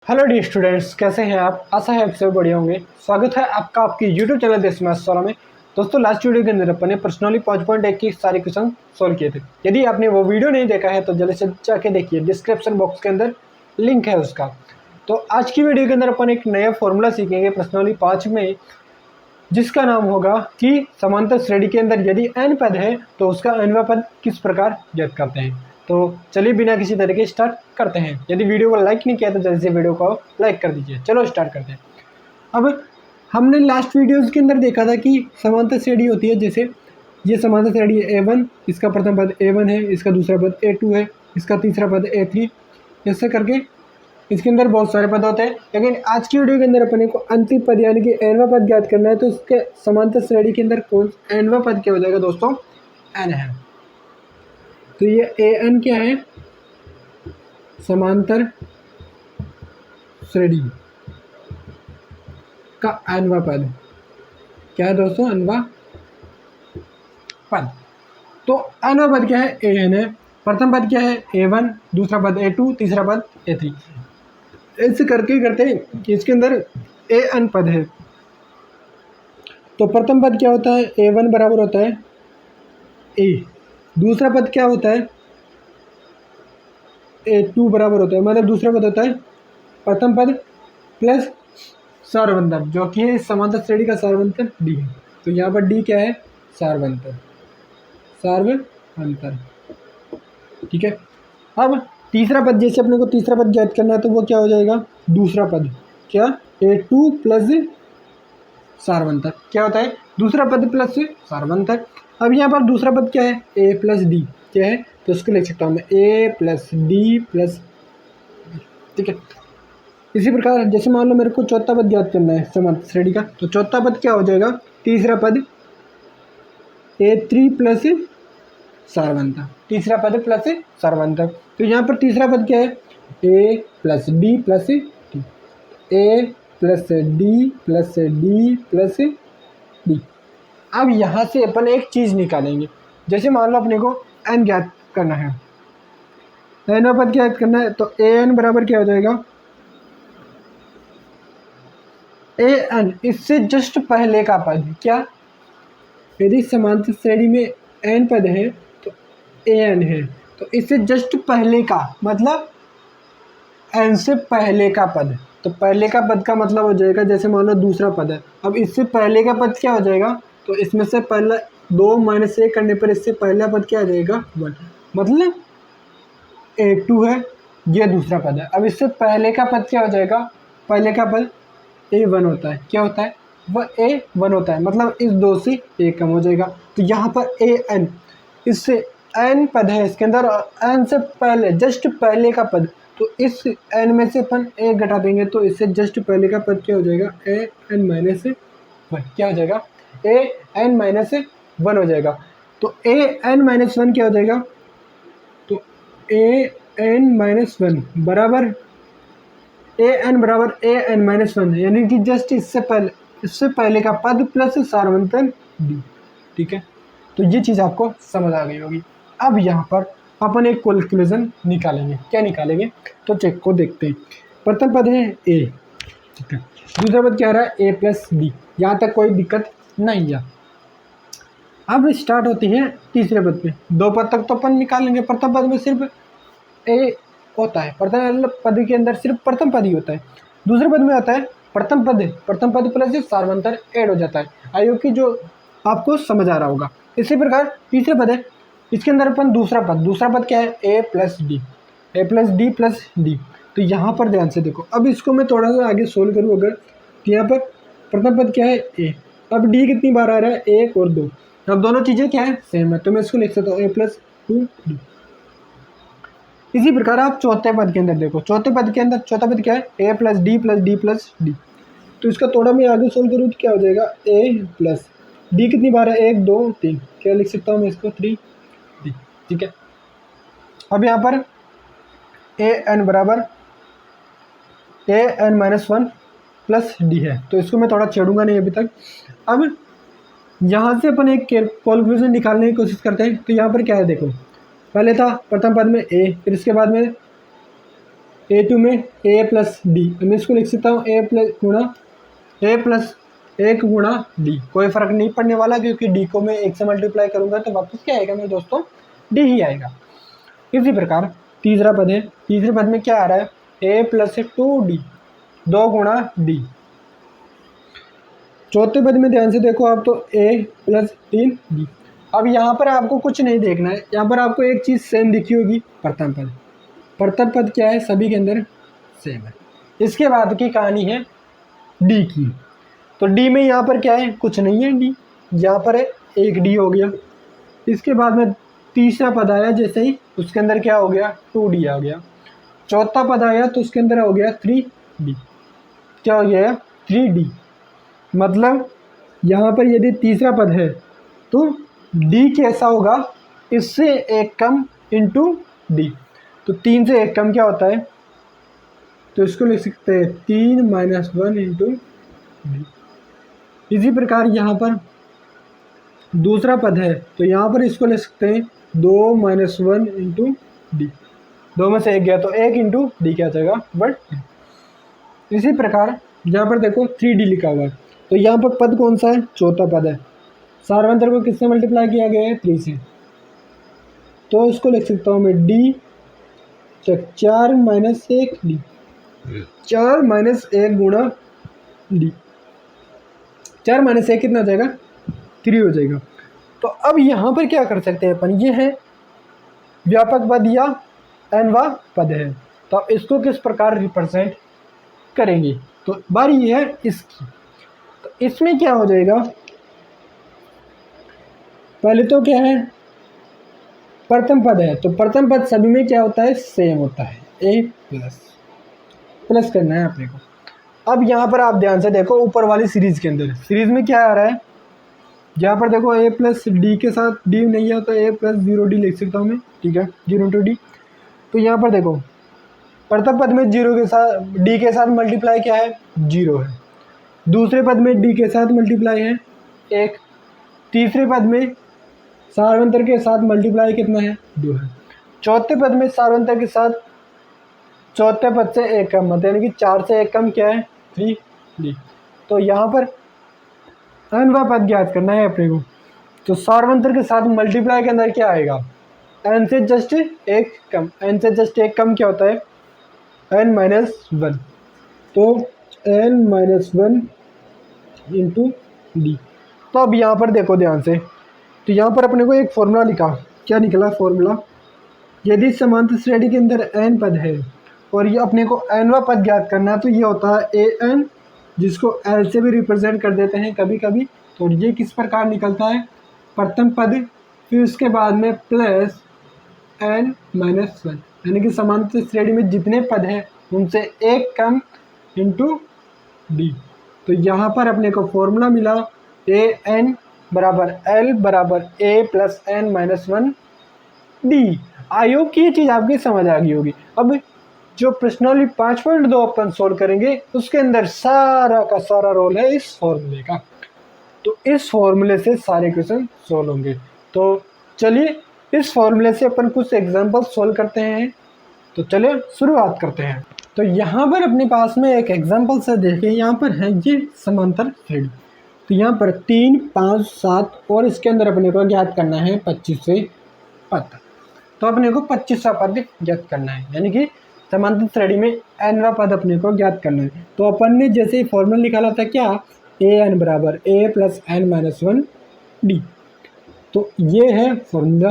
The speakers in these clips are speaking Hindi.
हेलो डी स्टूडेंट्स, कैसे हैं आप? आशा है आप सब बढ़िया होंगे। स्वागत है आपका आपकी यूट्यूब चैनल देश मैथ्स वाला में। दोस्तों, लास्ट वीडियो के अंदर अपन ने पर्सनली 5.1 की सारे क्वेश्चन सोल्व किए थे। यदि आपने वो वीडियो नहीं देखा है तो जल्दी से जाके देखिए, डिस्क्रिप्शन बॉक्स के अंदर लिंक है उसका। तो आज की वीडियो के अंदर अपन एक नया फॉर्मूला सीखेंगे पर्सनली 5 में, जिसका नाम होगा कि समांतर श्रेणी के अंदर यदि n पद है तो उसका nवां पद किस प्रकार ज्ञात करते हैं। तो चलिए बिना किसी तरह के स्टार्ट करते हैं। यदि वीडियो को लाइक नहीं किया तो जल्दी से वीडियो को लाइक कर दीजिए। चलो स्टार्ट करते हैं। अब हमने लास्ट वीडियोस के अंदर देखा था कि समांतर श्रेणी होती है, जैसे ये समांतर श्रेणी A1, इसका प्रथम पद A1 है, इसका दूसरा पद A2 है, इसका तीसरा पद A3, ऐसे करके इसके अंदर बहुत सारे पद होते हैं। लेकिन आज की वीडियो के अंदर अपने को अंतिम पद यानी कि nवां पद ज्ञात करना है। तो उसके समांतर श्रेणी के अंदर कौन nवां पद क्या हो जाएगा दोस्तों? n है। तो ये an क्या है? समांतर श्रेणी का nवां पद क्या है दोस्तों? nवां पद। तो nवां पद क्या है? an है। प्रथम पद क्या है? A1, दूसरा पद A2, तीसरा पद A3, ऐसे करके करते इसके अंदर an पद है। तो प्रथम पद क्या होता है? A1 बराबर होता है A। दूसरा पद क्या होता है? A2 बराबर होता है, मतलब दूसरा पद होता है प्रथम पद प्लस सारवंतर, जो कि है समांतर श्रेणी का सारवंतर D है। तो यहाँ पर D क्या है? सारवंतर, सारवंतर, ठीक है। अब तीसरा पद, जैसे अपने को तीसरा पद ज्ञात करना है तो वो क्या हो जाएगा? दूसरा पद क्या? A2 प्लस सारवंतर क्या होता है? दूसरा पद प्लस सारवंतर। अब यहाँ पर दूसरा पद क्या है? A प्लस डी क्या है? तो उसको लिख सकता हूँ मैं A प्लस डी प्लस, ठीक है। इसी प्रकार जैसे मान लो मेरे को चौथा पद ज्ञात करना है समांतर श्रेणी का, तो चौथा पद क्या हो जाएगा? तीसरा पद A3 प्लस सारवंतर, तीसरा पद प्लस सारवंतर। तो यहाँ पर तीसरा पद क्या है? A plus D plus D, A plus D plus D plus D. अब यहाँ से अपन एक चीज़ निकालेंगे। जैसे मान लो अपने को n ज्ञात करना है, nवां पद ज्ञात करना है, तो an बराबर क्या हो जाएगा? an इससे जस्ट पहले का पद क्या? यदि समांतर श्रेणी में n पद है तो an है, तो इससे जस्ट पहले का मतलब n से पहले का पद। तो पहले का पद का मतलब हो जाएगा, जैसे मान लो दूसरा पद है, अब इससे पहले का पद क्या हो जाएगा? तो इसमें से पहला 2 माइनस 1 करने पर इससे पहला पद क्या आ जाएगा? 1, मतलब A2 है, ये दूसरा पद है। अब इससे पहले का पद क्या हो जाएगा? पहले का पद A1 होता है, क्या होता है? वह A1 होता है, मतलब इस 2 से A कम हो जाएगा। तो यहाँ पर an, इससे n पद है इसके अंदर, और n से पहले जस्ट पहले का पद, तो इस n में से अपन a घटा देंगे तो इससे जस्ट पहले का पद क्या हो जाएगा? an माइनस 1 क्या हो जाएगा? an माइनस 1 हो जाएगा। तो an माइनस 1 क्या हो जाएगा? तो an माइनस 1 बराबर an बराबर an माइनस 1, यानी कि जस्ट इससे पहले का पद प्लस सारवंतर d, ठीक है। तो ये चीज़ आपको समझ आ गई होगी। अब यहाँ पर अपन एक कैलकुलेशन निकालेंगे। क्या निकालेंगे? तो चेक को देखते हैं। प्रथम पद है a, ठीक है। दूसरा पद क्या आ रहा है? a प्लस डी, यहाँ तक कोई दिक्कत नहीं है। अब स्टार्ट होती है तीसरे पद पे। 2 पद तक तो अपन निकालेंगे। प्रथम पद में सिर्फ a होता है, प्रथम पद के अंदर सिर्फ प्रथम पद ही होता है। दूसरे पद में आता है प्रथम पद प्लस सारवंतर ऐड हो जाता है। आई होप कि जो आपको समझ आ रहा होगा। इसी प्रकार तीसरे पद है, इसके अंदर अपन दूसरा पद क्या है? a plus D plus D. तो यहाँ पर ध्यान से देखो। अब इसको मैं थोड़ा सा आगे सोल्व करूँ अगर, तो यहाँ पर प्रथम पद क्या है? a। अब d कितनी बार आ रहा है? 1 और 2। अब दोनों चीज़ें क्या है? सेम है, तो मैं इसको लिख सकता हूँ a प्लस 2d। इसी प्रकार आप चौथे पद के अंदर देखो। चौथा पद क्या है? a plus D plus D plus D. तो इसका थोड़ा मैं आगे सोल्व करूँ तो क्या हो जाएगा? a प्लस डी कितनी बार है? 1 2 3, क्या लिख सकता हूँ मैं इसको? 3d, ठीक है। अब यहाँ पर an बराबर an माइनस 1 प्लस डी है, तो इसको मैं थोड़ा छेड़ूंगा नहीं अभी तक। अब यहाँ से अपन एक कैलकुलेशन निकालने की कोशिश करते हैं। तो यहाँ पर क्या है देखो, पहले था प्रथम पद में a, फिर इसके बाद में A2 में A प्लस डी, मैं इसको लिख सकता हूँ A प्लस 1 गुणा डी, कोई फ़र्क नहीं पड़ने वाला क्योंकि डी को मैं 1 से मल्टीप्लाई करूँगा तो वापस क्या आएगा मेरे दोस्तों, डी ही आएगा। इसी प्रकार तीसरा पद है, तीसरे पद में क्या आ रहा है, A प्लस 2D 2 गुणा डी। चौथे पद में ध्यान से देखो आप, तो A प्लस 3D। अब यहाँ पर आपको कुछ नहीं देखना है, यहाँ पर आपको एक चीज़ सेम दिखी होगी, प्रथम पद। प्रथम पद क्या है, सभी के अंदर सेम है। इसके बाद की कहानी है डी की। तो डी में यहाँ पर क्या है, कुछ नहीं है, डी यहाँ पर है, एक डी हो गया। इसके बाद में तीसरा पद आया, जैसे ही उसके अंदर क्या हो गया, 2D आ गया। चौथा पद आया तो उसके अंदर हो गया 3D, क्या हो गया, 3D। मतलब यहाँ पर यदि तीसरा पद है तो डी कैसा होगा, इससे एक कम इंटू डी। तो 3 से 1 कम क्या होता है, तो इसको लिख सकते हैं 3 - 1 इंटू डी। इसी प्रकार यहाँ पर दूसरा पद है तो यहाँ पर इसको लिख सकते हैं 2 - 1 इंटू डी। 2 में से 1 गया तो 1 इंटू डी क्या जाएगा, बट। इसी प्रकार यहाँ पर देखो 3D लिखा हुआ है, तो यहाँ पर पद कौन सा है, चौथा पद है। सार्वंतर को किससे मल्टीप्लाई किया गया है, 3 से, तो इसको लिख सकता हूँ मैं डी, तो 4 - 1 डी, 4 - 1 गुणा डी। 4 - 1 कितना हो जाएगा, 3 हो जाएगा। तो अब यहाँ पर क्या कर सकते हैं अपन, ये है व्यापक पद या एनवा पद है, तो अब इसको किस प्रकार रिप्रेजेंट करेंगे, तो बारी है इसकी। तो इसमें क्या हो जाएगा, पहले तो क्या है, प्रथम पद है, तो प्रथम पद सभी में क्या होता है, सेम होता है, ए प्लस करना है अपने को। अब यहाँ पर आप ध्यान से देखो, ऊपर वाली सीरीज के अंदर, सीरीज में क्या आ रहा है, यहाँ पर देखो A प्लस डी के साथ डी नहीं है तो A प्लस 0D लिख सकता हूँ मैं, ठीक है, 0 × डी। तो यहाँ पर देखो प्रथम पद में 0 के साथ डी के साथ मल्टीप्लाई क्या है, 0 है। दूसरे पद में डी के साथ मल्टीप्लाई है 1। तीसरे पद में सार्वंतर के साथ मल्टीप्लाई कितना है, 2 है। चौथे पद में सार्वंतर के साथ चौथे पद से 1 कम, मतलब यानी कि 4 से 1 कम क्या है, 3D। तो यहाँ पर एनवा पद ज्ञात करना है अपने को, तो सार्वंतर के साथ मल्टीप्लाई के अंदर क्या आएगा, एन से जस्ट 1 कम, एन से जस्ट 1 कम क्या होता है, n - 1, तो n - 1 इंटू डी। तो अब यहाँ पर देखो ध्यान से, तो यहाँ पर अपने को एक फॉर्मूला लिखा, क्या निकला फॉर्मूला, यदि समांतर श्रेणी के अंदर n पद है और ये अपने को nवा पद ज्ञात करना है, तो ये होता है an, जिसको l से भी रिप्रेजेंट कर देते हैं कभी कभी। तो ये किस प्रकार निकलता है, प्रथम पद फिर उसके बाद में प्लस n - 1, यानी कि समांतर श्रेणी में जितने पद हैं उनसे 1 कम इंटू डी। तो यहाँ पर अपने को फॉर्मूला मिला an बराबर l बराबर a plus n - 1 D. I hope कि ये चीज़ आपकी समझ आ गई होगी। अब जो प्रश्नावली 5.2 अपन सोल्व करेंगे उसके अंदर सारा का सारा रोल है इस फॉर्मूले का, तो इस फॉर्मूले से सारे क्वेश्चन सोल्व होंगे। तो चलिए इस फॉर्मूले से अपन कुछ एग्जांपल सोल्व करते हैं, तो चलिए शुरुआत करते हैं। तो यहाँ पर अपने पास में एक एग्जांपल से देखें, यहाँ पर है ये समांतर श्रेणी, तो यहाँ पर 3, 5, 7 और इसके अंदर अपने को ज्ञात करना है 25वें पद। तो अपने को 25वां पद ज्ञात करना है, यानी कि समांतर श्रेणी में nवा पद अपने को ज्ञात करना है। तो अपन ने जैसे ही फॉर्मूला निकाला था क्या, an बराबर a प्लस n - 1 डी। तो ये है फॉर्मूला।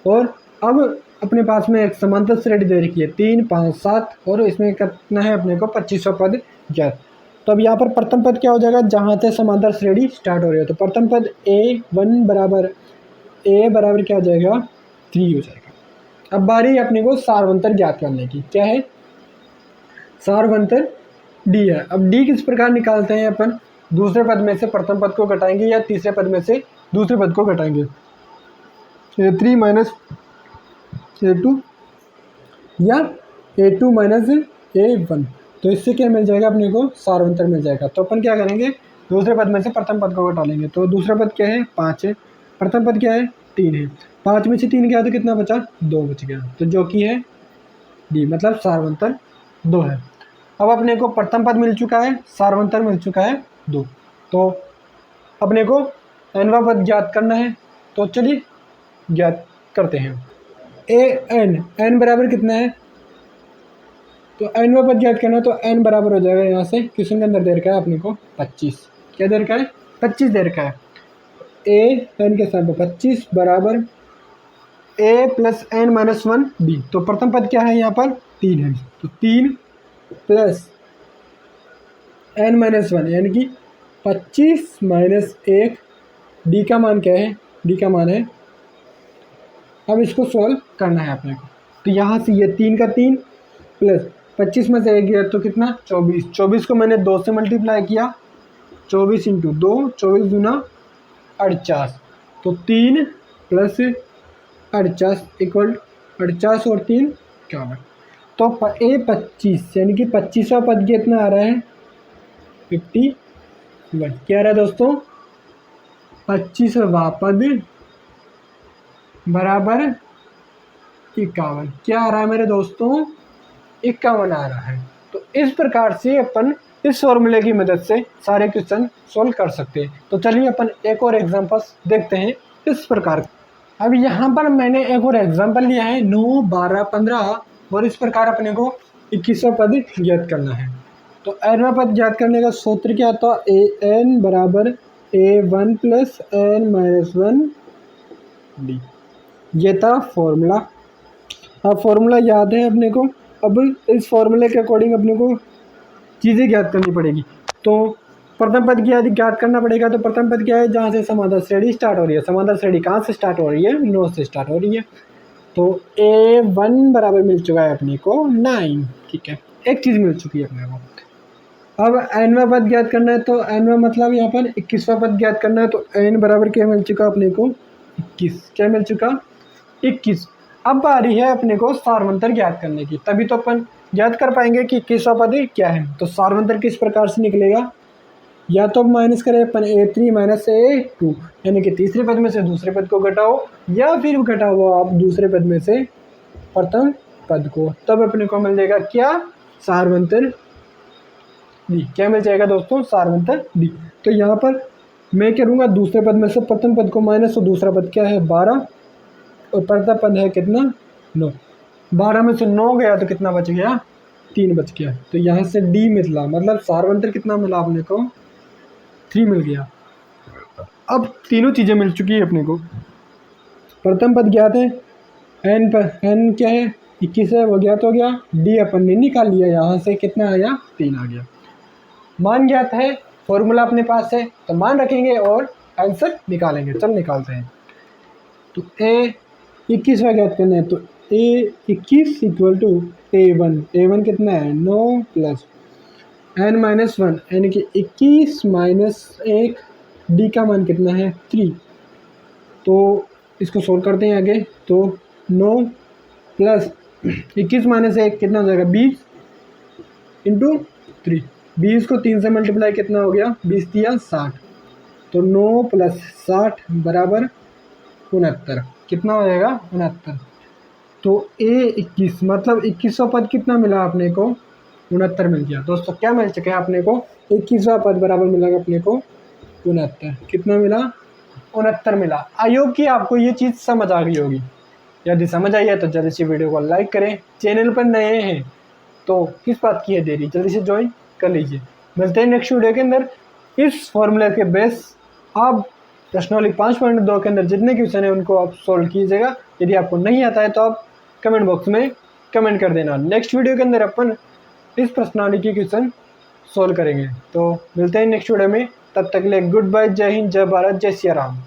और अब अपने पास में एक समांतर श्रेणी दे रखी है 3, 5, 7 और इसमें कितना है अपने को 25वां पद ज्ञात। तो अब यहाँ पर प्रथम पद क्या हो जाएगा, जहाँ से समांतर श्रेणी स्टार्ट हो रही है, तो प्रथम पद a1 बराबर क्या हो जाएगा, 3 हो जाएगा। अब बारी अपने को सार्वंतर ज्ञात करने की, क्या है, सार्वंतर डी है। अब डी किस प्रकार निकालते हैं अपन, दूसरे पद में से प्रथम पद को घटाएंगे या तीसरे पद में से दूसरे पद को घटाएंगे, a3 - a2 या a2 - a1, तो इससे क्या मिल जाएगा अपने को, सार्वंतर मिल जाएगा। तो अपन क्या करेंगे, दूसरे पद में से प्रथम पद को घटा लेंगे, तो दूसरा पद क्या है, 5 है, प्रथम पद क्या है, 3 है, 5 में से 3 गया तो कितना बचा, 2 बच गया, तो जो कि है डी, मतलब सार्वंतर 2 है। अब अपने को प्रथम पद मिल चुका है, सार्वंतर मिल चुका है 2, तो अपने को nवां पद ज्ञात करना है। तो चलिए ज्ञात करते हैं। n बराबर कितना है, तो nवां पद ज्ञात करना है, तो n बराबर हो जाएगा यहाँ से क्वेश्चन के अंदर दे रखा है अपने को 25। क्या दे रखा है? 25 दे रखा है। n के स्थान पर 25 बराबर a plus n minus 1 b। तो प्रथम पद क्या है यहाँ पर? 3 है, तो 3 प्लस n माइनस 1 यानी कि 25 माइनस 1। d का मान क्या है? d का मान है, अब इसको सॉल्व करना है अपने को। तो यहाँ से ये 3 का 3 प्लस 25 में से 1 गया तो कितना? 24। 24 को मैंने 2 से मल्टीप्लाई किया, 24 इंटू 2, 24 दूना 48। तो 3 प्लस 48 इक्वल 48 और 3 54। तो ए 25 यानी कि 25वां पद कितना आ रहा है? 51। क्या आ रहा है दोस्तों? 25वां पद बराबर 51। क्या आ रहा है मेरे दोस्तों? 51 आ रहा है। तो इस प्रकार से अपन इस फॉर्मूले की मदद से सारे क्वेश्चन सोल्व कर सकते हैं। तो चलिए अपन एक और एग्जांपल्स देखते हैं इस प्रकार। अब यहाँ पर मैंने एक और एग्जांपल लिया है 9, 12, 15 और इस प्रकार अपने को 21वां पद ज्ञात करना है। तो nवां पद ज्ञात करने का सूत्र क्या था? an बराबर a1 plus n minus 1 d। ये था फॉर्मूला। अब फॉर्मूला याद है अपने को। अब इस फॉर्मूले के अकॉर्डिंग अपने को चीज़ें ज्ञात करनी पड़ेगी। तो प्रथम पद की ज्ञात करना पड़ेगा। तो प्रथम पद क्या है? जहाँ से समांतर श्रेणी स्टार्ट हो रही है। समांतर श्रेणी कहाँ से स्टार्ट हो रही है? 9 से स्टार्ट हो रही है। तो a1 बराबर मिल चुका है अपने को 9। ठीक है, एक चीज़ मिल चुकी है अपने को। अब nवां पद ज्ञात करना है। तो nवां मतलब यहाँ पर 21वां पद ज्ञात करना है। तो n बराबर क्या मिल चुका अपने को? 21। क्या मिल चुका? 21। अब बारी है अपने को सार्वंतर ज्ञात करने की, तभी तो अपन ज्ञात कर पाएंगे कि 21वां पद क्या है। तो सार्वंतर किस प्रकार से निकलेगा? या तो माइनस करें अपन a3 माइनस a2 यानी कि तीसरे पद में से दूसरे पद को घटाओ, या फिर घटाओ आप दूसरे पद में से प्रथम पद को, तब अपने को मिल जाएगा क्या? सार्वंतर डी। क्या मिल जाएगा दोस्तों? सार्वंतर डी। तो यहाँ पर मैं करूँगा दूसरे पद में से प्रथम पद को माइनस, तो दूसरा पद क्या है? 12 और प्रथम पद है कितना? 9। 12 में से 9 गया तो कितना बच गया? 3 बच गया। तो यहाँ से डी मिला, मतलब सार्वंतर कितना मिला अपने को? 3 मिल गया। अब तीनों चीज़ें मिल चुकी है अपने को। प्रथम पद ज्ञात है, एन पर एन क्या है? 21 है, वो ज्ञात हो गया। डी अपन ने निकाल लिया, यहाँ से कितना आया? 3 आ गया। मान ज्ञात है, फॉर्मूला अपने पास है, तो मान रखेंगे और आंसर निकालेंगे। चल निकालते हैं। तो ए 21वां ज्ञात करना है। तो a21 इक्वल टू a1 कितना है? 9 प्लस n माइनस 1 यानी कि 21 माइनस 1। डी का मान कितना है? 3। तो इसको सोल्व करते हैं आगे। तो 9 प्लस 21 माइनस 1 कितना हो जाएगा? 20 इंटू 3। 20 को 3 से मल्टीप्लाई कितना हो गया? 20 दिया 60। तो 9 प्लस 60 बराबर 69। कितना हो जाएगा? 69। तो a21 मतलब 21वां पद कितना मिला अपने को? 69 मिल गया। दोस्तों क्या मिल चुका है अपने को? 21वां पद बराबर मिला अपने को 69। कितना मिला? 69 मिला। आयोग की आपको ये चीज़ समझ आ गई होगी। यदि समझ आई है तो जल्दी से वीडियो को लाइक करें। चैनल पर नए हैं तो किस बात की है देरी, जल्दी से ज्वाइन कर लीजिए। मिलते हैं नेक्स्ट वीडियो के अंदर। इस फॉर्मूले के बेस आप प्रश्नावली 5.2 के अंदर जितने क्वेश्चन है उनको आप सोल्व कीजिएगा। यदि आपको नहीं आता है तो आप कमेंट बॉक्स में कमेंट कर देना। नेक्स्ट वीडियो के अंदर अपन इस प्रश्नावली के क्वेश्चन सोल्व करेंगे। तो मिलते हैं नेक्स्ट वीडियो में, तब तक के लिए गुड बाय, जय हिंद, जय भारत, जय सिया राम।